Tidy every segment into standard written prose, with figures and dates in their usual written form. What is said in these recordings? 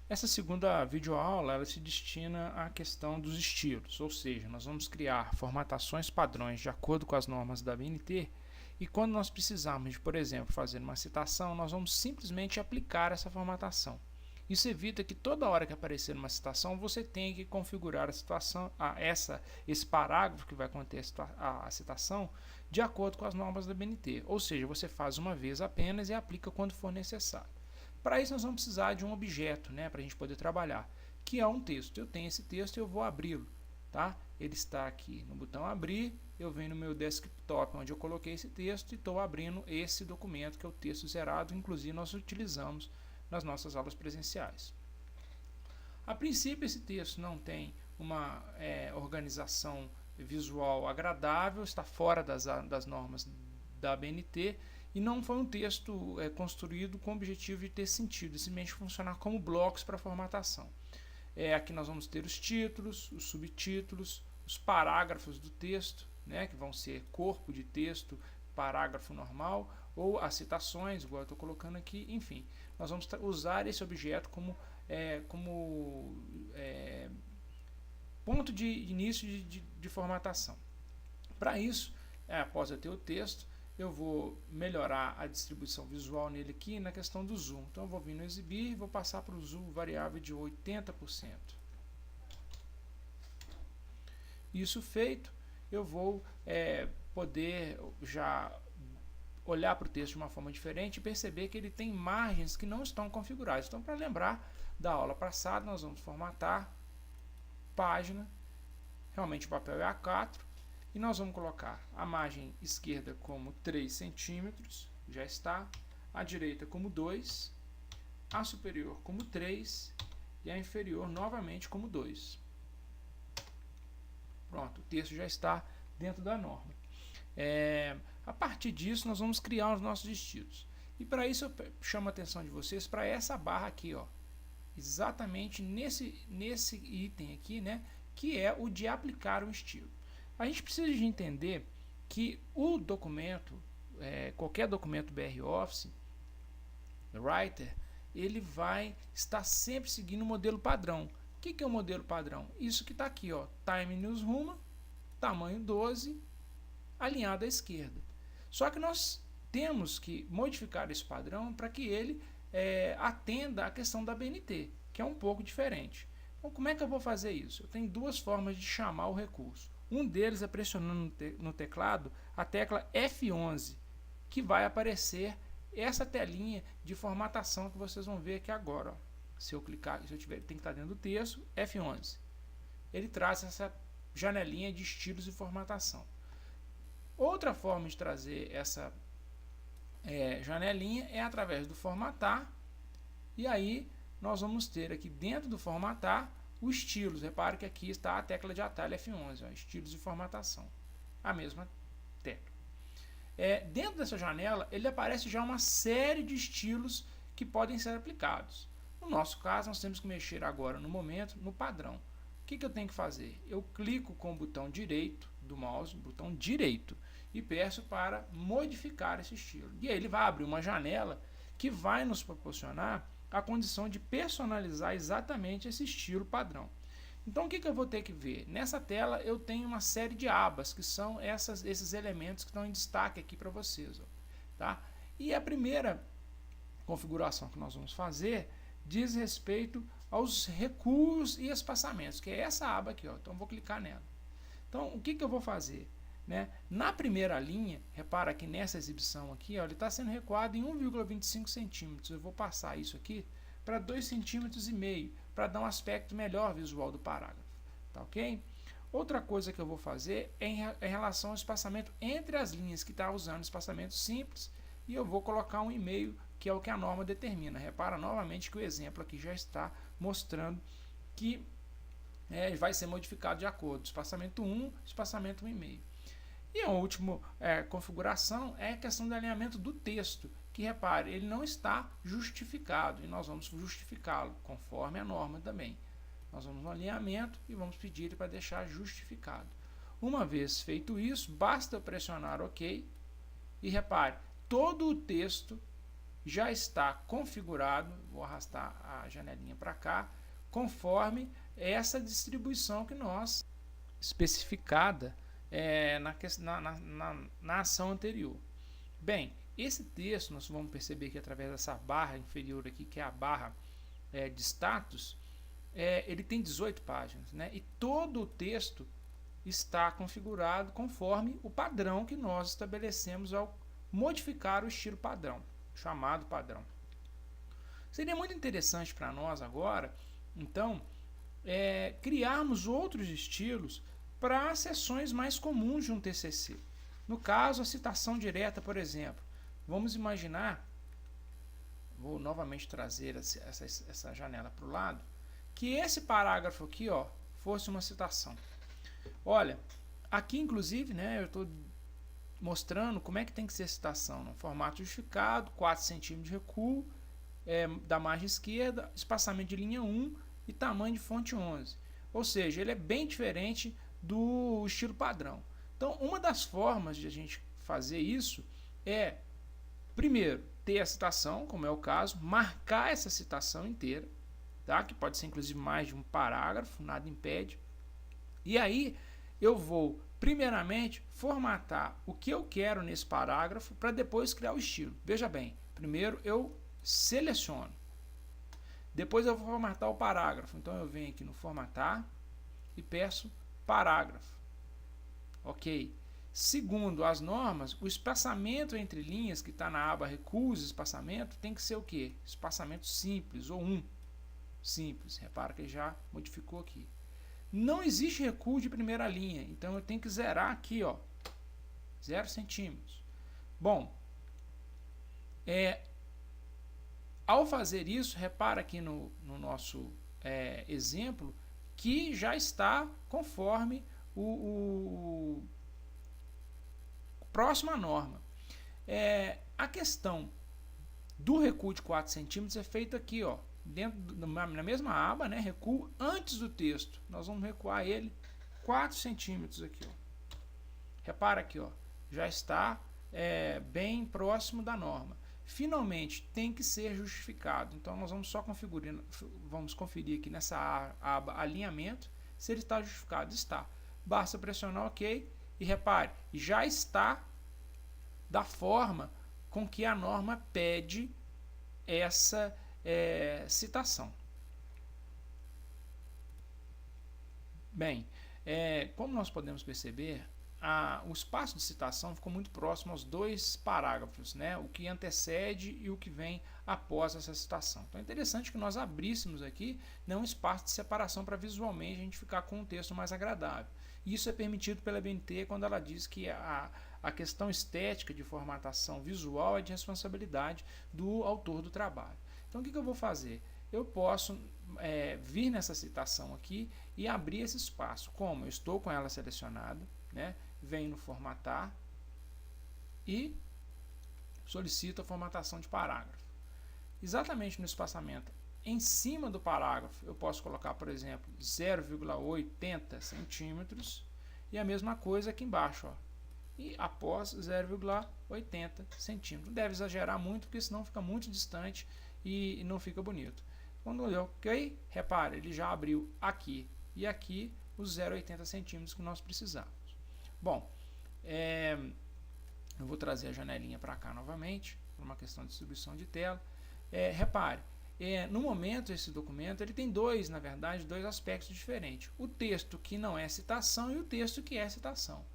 Essa segunda videoaula ela se destina à questão dos estilos, ou seja, nós vamos criar formatações padrões de acordo com as normas da BNT e quando nós precisarmos de, por exemplo, fazer uma citação, nós vamos simplesmente aplicar essa formatação. Isso evita que toda hora que aparecer uma citação você tenha que configurar a situação, esse parágrafo que vai conter a citação de acordo com as normas da BNT, ou seja, você faz uma vez apenas e aplica quando for necessário. Para isso nós vamos precisar de um objeto, né, para a gente poder trabalhar, que é um texto. Eu tenho esse texto e eu vou abri-lo. Tá? Ele está aqui no botão abrir, eu venho no meu desktop onde eu coloquei esse texto e estou abrindo esse documento que é o texto zerado, inclusive nós utilizamos nas nossas aulas presenciais. A princípio esse texto não tem uma organização visual agradável, está fora das normas da BNT e não foi um texto construído com o objetivo de ter sentido, simplesmente funcionar como blocos para formatação. Aqui nós vamos ter os títulos, os subtítulos, os parágrafos do texto, né, que vão ser corpo de texto, parágrafo normal, ou as citações, igual eu estou colocando aqui, enfim. Nós vamos usar esse objeto como ponto de início de formatação. Para isso, após eu ter o texto, eu vou melhorar a distribuição visual nele aqui na questão do zoom. Então eu vou vir no exibir e vou passar para o zoom variável de 80%. Isso feito, eu vou poder já olhar para o texto de uma forma diferente e perceber que ele tem margens que não estão configuradas. Então, para lembrar da aula passada, nós vamos formatar página, realmente o papel é A4, e nós vamos colocar a margem esquerda como 3 centímetros, já está, a direita como 2, a superior como 3 e a inferior novamente como 2. Pronto, o texto já está dentro da norma. A partir disso, nós vamos criar os nossos estilos. E para isso, eu chamo a atenção de vocês para essa barra aqui, ó, exatamente nesse item aqui, né, que é o de aplicar o estilo. A gente precisa de entender que o documento, qualquer documento BR Office, Writer, ele vai estar sempre seguindo o modelo padrão. O que é o modelo padrão? Isso que está aqui, ó, Time Newsroom, tamanho 12, alinhado à esquerda. Só que nós temos que modificar esse padrão para que ele atenda à questão da BNT, que é um pouco diferente. Então, como é que eu vou fazer isso? Eu tenho duas formas de chamar o recurso. Um deles é pressionando no teclado a tecla F11, que vai aparecer essa telinha de formatação que vocês vão ver aqui agora. Ó. Se eu clicar, se eu tiver, tem que estar dentro do texto, F11. Ele traz essa janelinha de estilos e formatação. Outra forma de trazer essa janelinha é através do formatar, e aí nós vamos ter aqui dentro do formatar os estilos. Repare que aqui está a tecla de atalho F11, ó, estilos de formatação, a mesma tecla. Dentro dessa janela ele aparece já uma série de estilos que podem ser aplicados. No nosso caso nós temos que mexer agora no momento no padrão. O que eu tenho que fazer? Eu clico com o botão direito do mouse, botão direito, e peço para modificar esse estilo. E aí ele vai abrir uma janela que vai nos proporcionar a condição de personalizar exatamente esse estilo padrão. Então o que eu vou ter que ver? Nessa tela eu tenho uma série de abas, que são esses elementos que estão em destaque aqui para vocês. Ó, tá? E a primeira configuração que nós vamos fazer diz respeito aos recuos e espaçamentos, que é essa aba aqui. Ó. Então eu vou clicar nela. Então o que eu vou fazer? Né? Na primeira linha, repara que nessa exibição aqui, ó, ele está sendo recuado em 1,25 centímetros. Eu vou passar isso aqui para 2,5 centímetros para dar um aspecto melhor visual do parágrafo. Tá ok? Outra coisa que eu vou fazer é em relação ao espaçamento entre as linhas, que está usando espaçamento simples, e eu vou colocar um e-mail, que é o que a norma determina. Repara novamente que o exemplo aqui já está mostrando que vai ser modificado de acordo. Espaçamento 1, espaçamento 1,5. E a última configuração é a questão do alinhamento do texto, que repare, ele não está justificado, e nós vamos justificá-lo, conforme a norma também. Nós vamos no alinhamento e vamos pedir ele para deixar justificado. Uma vez feito isso, basta pressionar OK, e repare, todo o texto já está configurado, vou arrastar a janelinha para cá, conforme essa distribuição que nós especificada na ação anterior. Bem, esse texto nós vamos perceber que através dessa barra inferior aqui, que é a barra de status, ele tem 18 páginas, né? E todo o texto está configurado conforme o padrão que nós estabelecemos ao modificar o estilo padrão, chamado padrão. Seria muito interessante para nós agora, então, criarmos outros estilos para seções mais comuns de um TCC. No caso, a citação direta, por exemplo. Vamos imaginar, vou novamente trazer essa janela para o lado, que esse parágrafo aqui, ó, fosse uma citação. Olha, aqui inclusive, né, eu estou mostrando como é que tem que ser a citação. No formato justificado, 4 centímetros de recuo da margem esquerda, espaçamento de linha 1 e tamanho de fonte 11. Ou seja, ele é bem diferente do estilo padrão. Então, uma das formas de a gente fazer isso é, primeiro, ter a citação, como é o caso, marcar essa citação inteira, tá? Que pode ser inclusive mais de um parágrafo, nada impede. E aí eu vou, primeiramente, formatar o que eu quero nesse parágrafo para depois criar o estilo. Veja bem, primeiro eu seleciono, depois eu vou formatar o parágrafo. Então eu venho aqui no formatar e peço parágrafo. Ok. Segundo as normas, o espaçamento entre linhas que está na aba Recursos e Espaçamento tem que ser o quê? Espaçamento simples ou 1. Simples. Repara que já modificou aqui. Não existe recuo de primeira linha, então eu tenho que zerar aqui, ó, 0 centímetros. Bom, ao fazer isso, repara aqui no nosso exemplo que já está conforme o próximo à norma. A questão do recuo de 4 centímetros é feita aqui, ó, na mesma aba, né, recuo antes do texto. Nós vamos recuar ele 4 centímetros aqui, ó. Repara aqui, ó, já está bem próximo da norma. Finalmente, tem que ser justificado. Então, nós vamos só conferir aqui nessa aba alinhamento se ele está justificado. Está. Basta pressionar OK e repare, já está da forma com que a norma pede essa citação. Bem, como nós podemos perceber, o espaço de citação ficou muito próximo aos dois parágrafos, né? O que antecede e o que vem após essa citação. Então é interessante que nós abríssemos aqui, né, um espaço de separação para visualmente a gente ficar com um texto mais agradável. Isso é permitido pela BNT quando ela diz que a questão estética de formatação visual é de responsabilidade do autor do trabalho. Então o que eu vou fazer? Eu posso vir nessa citação aqui e abrir esse espaço. Como? Eu estou com ela selecionada, né? Venho no formatar e solicito a formatação de parágrafo. Exatamente no espaçamento em cima do parágrafo eu posso colocar, por exemplo, 0,80 centímetros e a mesma coisa aqui embaixo, ó, e após 0,80 centímetros. Não deve exagerar muito, porque senão fica muito distante e não fica bonito. Quando eu OK, repare, ele já abriu aqui e aqui os 0,80 centímetros que nós precisamos. Bom, eu vou trazer a janelinha para cá novamente, por uma questão de distribuição de tela. Repare, no momento esse documento ele tem na verdade, dois aspectos diferentes. O texto que não é citação e o texto que é citação.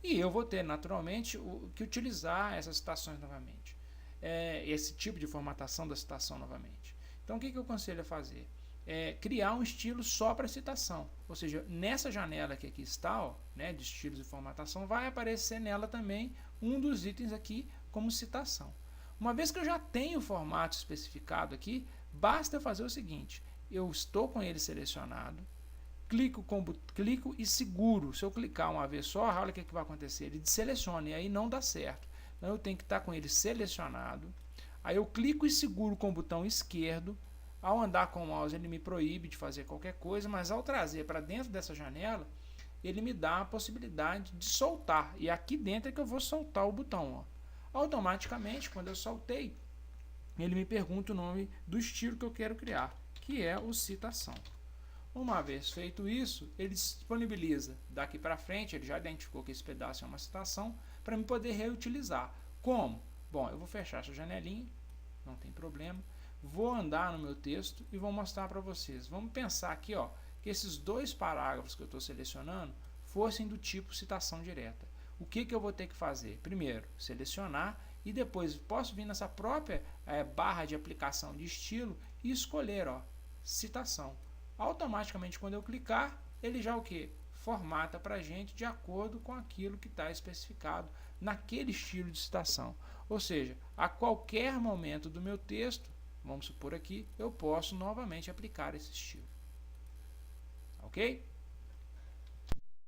E eu vou ter, naturalmente, que utilizar essas citações novamente. Esse tipo de formatação da citação novamente. Então, o que eu aconselho a fazer? Criar um estilo só para citação. Ou seja, nessa janela que aqui está, ó, né, de estilos e formatação, vai aparecer nela também um dos itens aqui como citação. Uma vez que eu já tenho o formato especificado aqui, basta eu fazer o seguinte: eu estou com ele selecionado, clico e seguro. Se eu clicar uma vez só, olha o que vai acontecer. Ele seleciona e aí não dá certo. Então eu tenho que estar com ele selecionado. Aí eu clico e seguro com o botão esquerdo. Ao andar com o mouse ele me proíbe de fazer qualquer coisa, mas ao trazer para dentro dessa janela, ele me dá a possibilidade de soltar. E aqui dentro é que eu vou soltar o botão, ó. Automaticamente, quando eu soltei, ele me pergunta o nome do estilo que eu quero criar, que é o citação. Uma vez feito isso, ele disponibiliza daqui para frente, ele já identificou que esse pedaço é uma citação, para eu poder reutilizar. Como? Bom, eu vou fechar essa janelinha, não tem problema. Vou andar no meu texto e vou mostrar para vocês. Vamos pensar aqui, ó, que esses dois parágrafos que eu estou selecionando fossem do tipo citação direta. O que eu vou ter que fazer? Primeiro, selecionar e depois posso vir nessa própria barra de aplicação de estilo e escolher, ó, citação. Automaticamente, quando eu clicar, ele já o que? Formata para a gente de acordo com aquilo que está especificado naquele estilo de citação. Ou seja, a qualquer momento do meu texto, vamos supor aqui, eu posso novamente aplicar esse estilo. Ok?